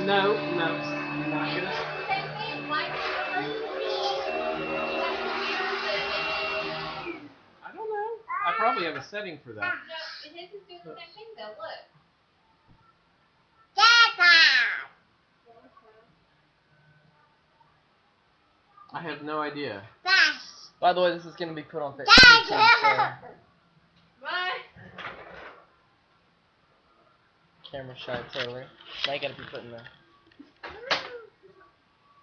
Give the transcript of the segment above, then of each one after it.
No, no, I'm not gonna. I don't know. I probably have a setting for that. No, his is doing the same thing though. Look. I have no idea. By the way, this is gonna be put on YouTube. So Bye. camera shy Taylor. Now you gotta be putting the.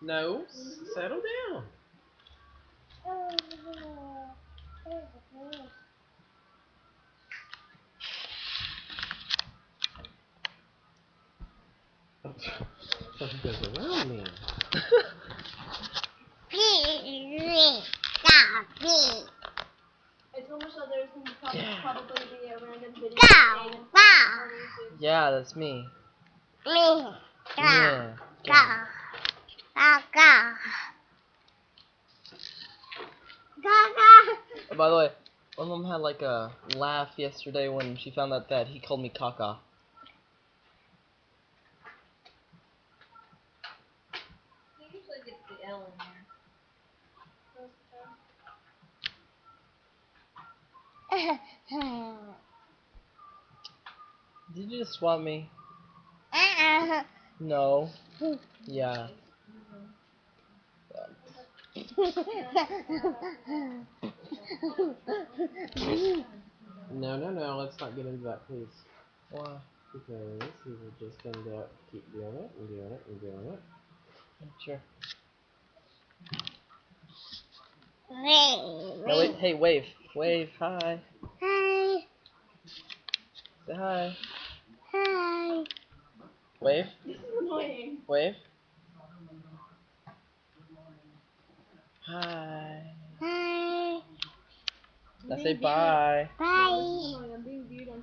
No, settle down. Something goes around me. I told Michelle there's going to probably be a random video. Yeah, that's me. Me. Yeah. Go. Go. Oh, by the way, my mom had like a laugh yesterday when she found out that he called me Kaka. He usually gets the L in there. Did you just swap me? No. Yeah. No, let's not get into that, please. Why? Because he will just end up keep doing it and doing it and doing it. Sure. Me. No, wait, hey, wave. Wave, hi. Hi. Say hi. Hi. Wave. This is annoying. Wave. Hi. Hi. Now say bye. Bye. I'm being viewed on